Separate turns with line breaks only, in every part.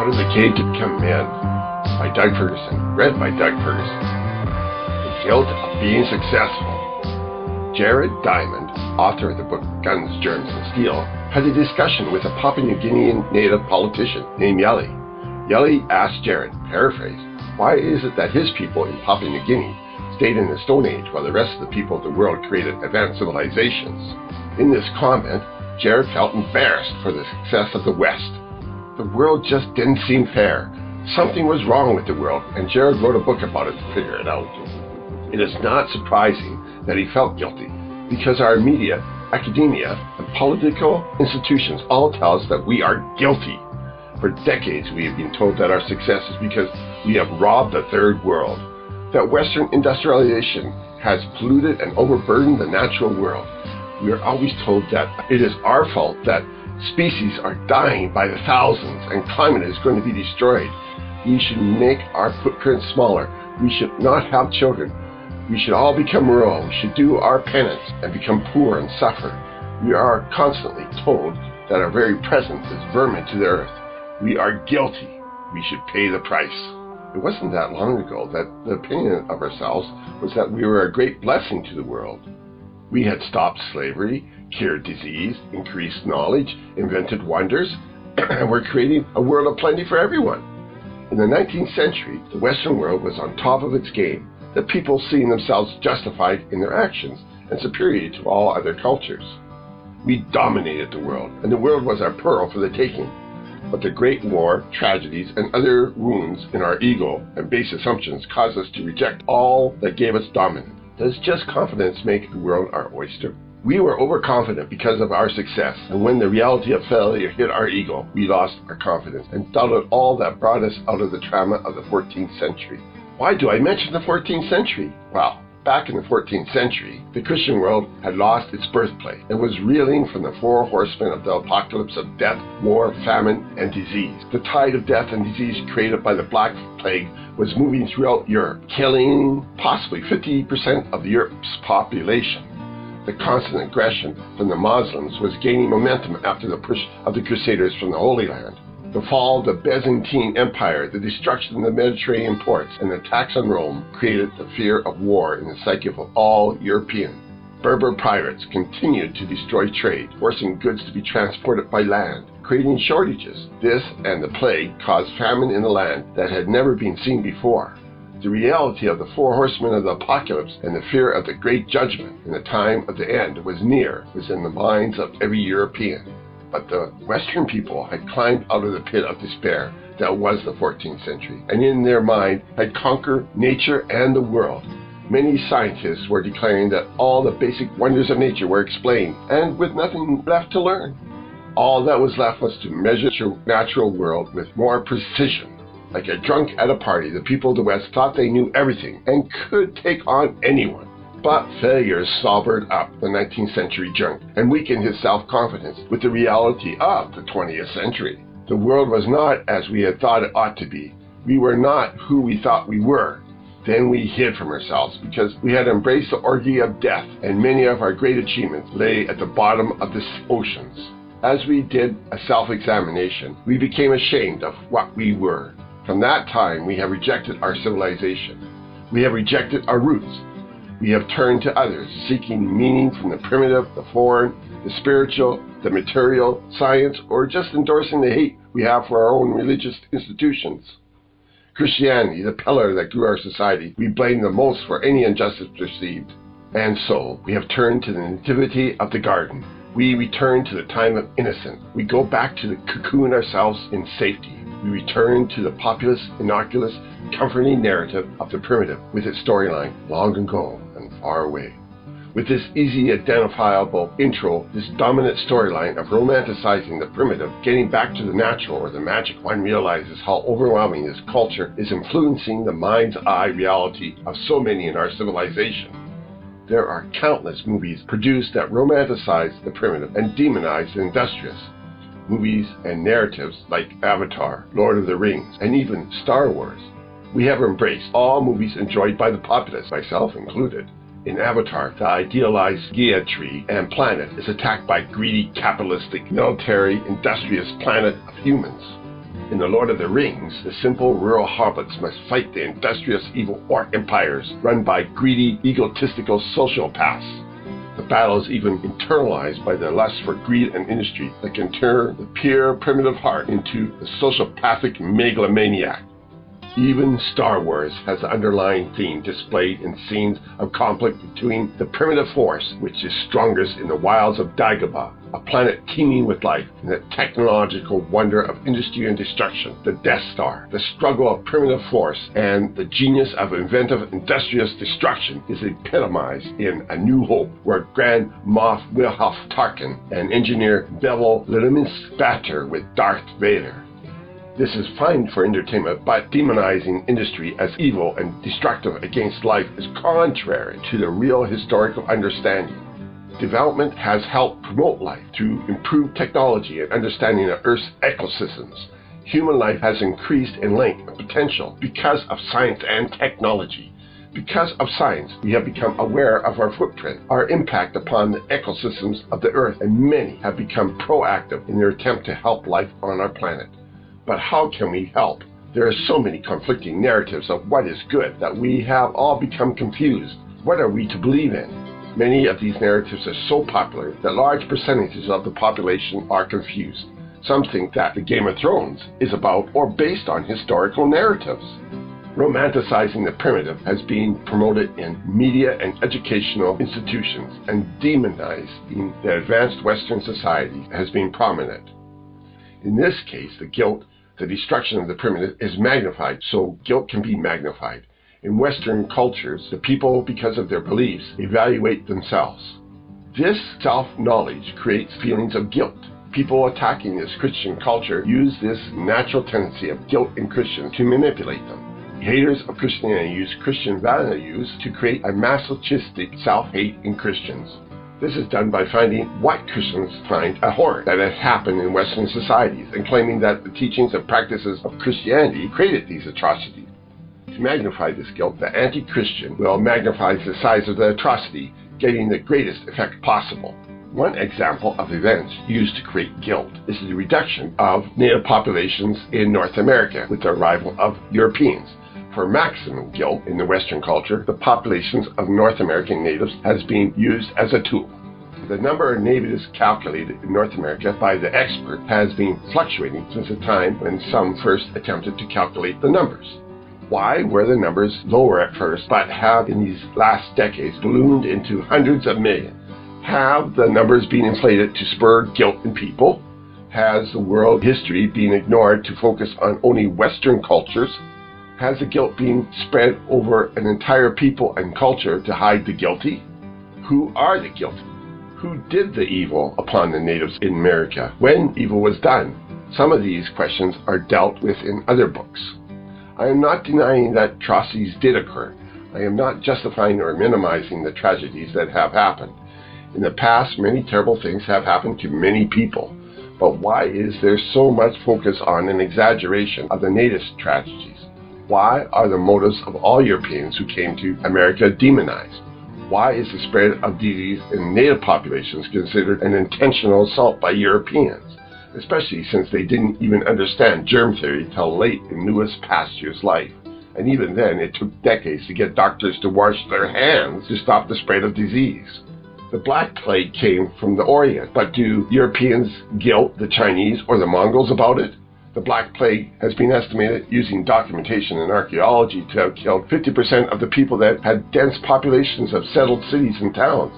Out of the Cave to Become Men by Doug Ferguson, read by Doug Ferguson. The Guilt of Being Successful. Jared Diamond, author of the book Guns, Germs, and Steel, had a discussion with a Papua New Guinean native politician named Yeli. Yeli asked Jared, paraphrase, why is it that his people in Papua New Guinea stayed in the Stone Age while the rest of the people of the world created advanced civilizations? In this comment, Jared felt embarrassed for the success of the West. The world just didn't seem fair. Something was wrong with the world, and Jared wrote a book about it to figure it out. It is not surprising that he felt guilty, because our media, academia, and political institutions all tell us that we are guilty. For decades, we have been told that our success is because we have robbed the third world, that Western industrialization has polluted and overburdened the natural world. We are always told that it is our fault that species are dying by the thousands and climate is going to be destroyed. We should make our footprint smaller. We should not have children. We should all become rural. We should do our penance and become poor and suffer. We are constantly told that our very presence is vermin to the earth. We are guilty. We should pay the price. It wasn't that long ago that the opinion of ourselves was that we were a great blessing to the world. We had stopped slavery, cured disease, increased knowledge, invented wonders, and were creating a world of plenty for everyone. In the 19th century, the Western world was on top of its game, the people seeing themselves justified in their actions and superior to all other cultures. We dominated the world, and the world was our pearl for the taking. But the Great War, tragedies, and other wounds in our ego and base assumptions caused us to reject all that gave us dominance. Does just confidence make the world our oyster? We were overconfident because of our success, and when the reality of failure hit our ego, we lost our confidence and doubted all that brought us out of the trauma of the 14th century. Why do I mention the 14th century? Well, back in the 14th century, the Christian world had lost its birthplace and was reeling from the four horsemen of the apocalypse of death, war, famine, and disease. The tide of death and disease created by the Black Plague was moving throughout Europe, killing possibly 50% of Europe's population. The constant aggression from the Muslims was gaining momentum after the push of the Crusaders from the Holy Land. The fall of the Byzantine Empire, the destruction of the Mediterranean ports, and the attacks on Rome created the fear of war in the psyche of all Europeans. Berber pirates continued to destroy trade, forcing goods to be transported by land, creating shortages. This and the plague caused famine in the land that had never been seen before. The reality of the four horsemen of the apocalypse and the fear of the great judgment in the time of the end was in the minds of every European. But the Western people had climbed out of the pit of despair that was the 14th century, and in their mind had conquered nature and the world. Many scientists were declaring that all the basic wonders of nature were explained, and with nothing left to learn. All that was left was to measure the natural world with more precision. Like a drunk at a party, the people of the West thought they knew everything and could take on anyone. But failure sobered up the 19th century drunk and weakened his self-confidence with the reality of the 20th century. The world was not as we had thought it ought to be. We were not who we thought we were. Then we hid from ourselves because we had embraced the orgy of death, and many of our great achievements lay at the bottom of the oceans. As we did a self-examination, we became ashamed of what we were. From that time, we have rejected our civilization. We have rejected our roots. We have turned to others, seeking meaning from the primitive, the foreign, the spiritual, the material, science, or just endorsing the hate we have for our own religious institutions. Christianity, the pillar that grew our society, we blame the most for any injustice perceived. And so, we have turned to the nativity of the garden. We return to the time of innocence. We go back to the cocoon ourselves in safety. We return to the populous, innocuous, comforting narrative of the primitive with its storyline, long ago and far away. With this easy identifiable intro, this dominant storyline of romanticizing the primitive, getting back to the natural or the magic, one realizes how overwhelming this culture is influencing the mind's eye reality of so many in our civilization. There are countless movies produced that romanticize the primitive and demonize the industrious. Movies and narratives like Avatar, Lord of the Rings, and even Star Wars. We have embraced all movies enjoyed by the populace, myself included. In Avatar, the idealized Gaia tree and planet is attacked by greedy, capitalistic, military, industrious planet of humans. In The Lord of the Rings, the simple rural hobbits must fight the industrious evil orc empires run by greedy, egotistical sociopaths. The battle is even internalized by the lust for greed and industry that can turn the pure, primitive heart into the sociopathic megalomaniac. Even Star Wars has the underlying theme displayed in scenes of conflict between the primitive force, which is strongest in the wilds of Dagobah, a planet teeming with life, and the technological wonder of industry and destruction, the Death Star. The struggle of primitive force and the genius of inventive industrious destruction is epitomized in A New Hope, where Grand Moff Wilhelm Tarkin and engineer Bevel Leminis batter with Darth Vader. This is fine for entertainment, but demonizing industry as evil and destructive against life is contrary to the real historical understanding. Development has helped promote life through improved technology and understanding of Earth's ecosystems. Human life has increased in length and potential because of science and technology. Because of science, we have become aware of our footprint, our impact upon the ecosystems of the Earth, and many have become proactive in their attempt to help life on our planet. But how can we help? There are so many conflicting narratives of what is good that we have all become confused. What are we to believe in? Many of these narratives are so popular that large percentages of the population are confused. Some think that the Game of Thrones is about or based on historical narratives. Romanticizing the primitive has been promoted in media and educational institutions, and demonizing the advanced Western society has been prominent. In this case, the destruction of the primitive is magnified, so guilt can be magnified. In Western cultures, the people, because of their beliefs, evaluate themselves. This self-knowledge creates feelings of guilt. People attacking this Christian culture use this natural tendency of guilt in Christians to manipulate them. Haters of Christianity use Christian values to create a masochistic self-hate in Christians. This is done by finding what Christians find abhorrent that has happened in Western societies and claiming that the teachings and practices of Christianity created these atrocities. To magnify this guilt, the anti-Christian will magnify the size of the atrocity, getting the greatest effect possible. One example of events used to create guilt is the reduction of native populations in North America with the arrival of Europeans. For maximum guilt in the Western culture, the populations of North American natives has been used as a tool. The number of natives calculated in North America by the expert has been fluctuating since the time when some first attempted to calculate the numbers. Why were the numbers lower at first, but have in these last decades ballooned into hundreds of millions? Have the numbers been inflated to spur guilt in people? Has the world history been ignored to focus on only Western cultures? Has the guilt been spread over an entire people and culture to hide the guilty? Who are the guilty? Who did the evil upon the natives in America? When evil was done? Some of these questions are dealt with in other books. I am not denying that atrocities did occur. I am not justifying or minimizing the tragedies that have happened. In the past, many terrible things have happened to many people. But why is there so much focus on an exaggeration of the native tragedies? Why are the motives of all Europeans who came to America demonized? Why is the spread of disease in native populations considered an intentional assault by Europeans, especially since they didn't even understand germ theory till late in Louis Pasteur's life? And even then, it took decades to get doctors to wash their hands to stop the spread of disease. The Black Plague came from the Orient, but do Europeans guilt the Chinese or the Mongols about it? The Black Plague has been estimated using documentation and archaeology to have killed 50% of the people that had dense populations of settled cities and towns.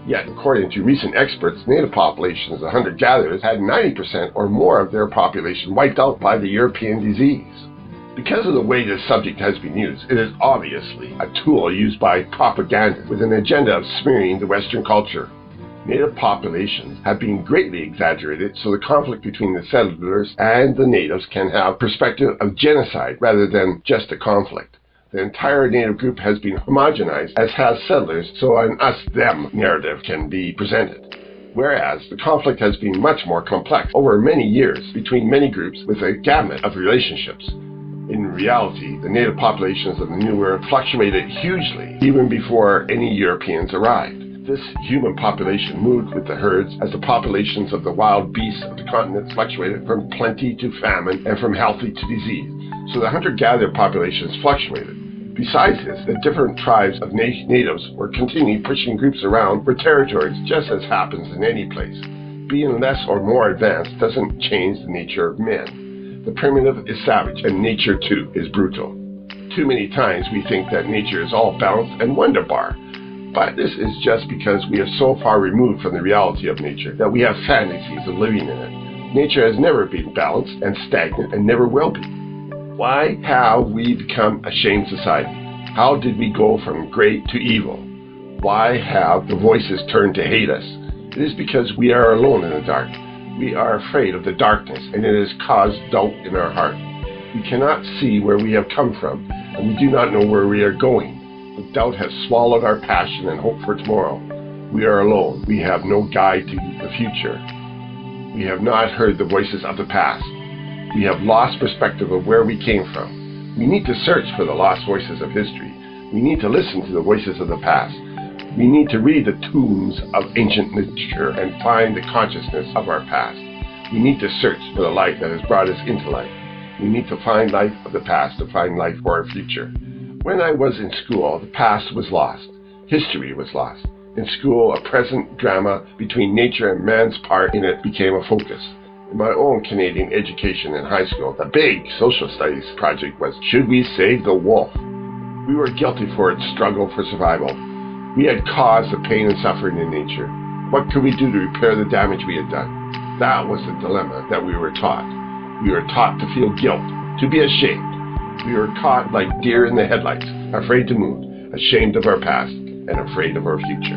Yet, according to recent experts, native populations of hunter-gatherers had 90% or more of their population wiped out by the European disease. Because of the way this subject has been used, it is obviously a tool used by propaganda with an agenda of smearing the Western culture. Native populations have been greatly exaggerated so the conflict between the settlers and the natives can have perspective of genocide rather than just a conflict. The entire native group has been homogenized, as has settlers, so an us-them narrative can be presented. Whereas the conflict has been much more complex over many years between many groups with a gamut of relationships. In reality, the native populations of the New World fluctuated hugely even before any Europeans arrived. This human population moved with the herds as the populations of the wild beasts of the continent fluctuated from plenty to famine and from healthy to disease. So the hunter-gatherer populations fluctuated. Besides this, the different tribes of natives were continually pushing groups around for territories, just as happens in any place. Being less or more advanced doesn't change the nature of men. The primitive is savage, and nature too is brutal. Too many times we think that nature is all balanced and wonderbar. But this is just because we are so far removed from the reality of nature that we have fantasies of living in it. Nature has never been balanced and stagnant and never will be. Why have we become a shamed society? How did we go from great to evil? Why have the voices turned to hate us? It is because we are alone in the dark. We are afraid of the darkness, and it has caused doubt in our heart. We cannot see where we have come from, and we do not know where we are going. The doubt has swallowed our passion and hope for tomorrow. We are alone. We have no guide to the future. We have not heard the voices of the past. We have lost perspective of where we came from. We need to search for the lost voices of history. We need to listen to the voices of the past. We need to read the tombs of ancient literature and find the consciousness of our past. We need to search for the light that has brought us into life. We need to find life of the past to find life for our future. When I was in school, the past was lost. History was lost. In school, a present drama between nature and man's part in it became a focus. In my own Canadian education in high school, the big social studies project was, should we save the wolf? We were guilty for its struggle for survival. We had caused the pain and suffering in nature. What could we do to repair the damage we had done? That was the dilemma that we were taught. We were taught to feel guilt, to be ashamed. We were caught like deer in the headlights, afraid to move, ashamed of our past, and afraid of our future.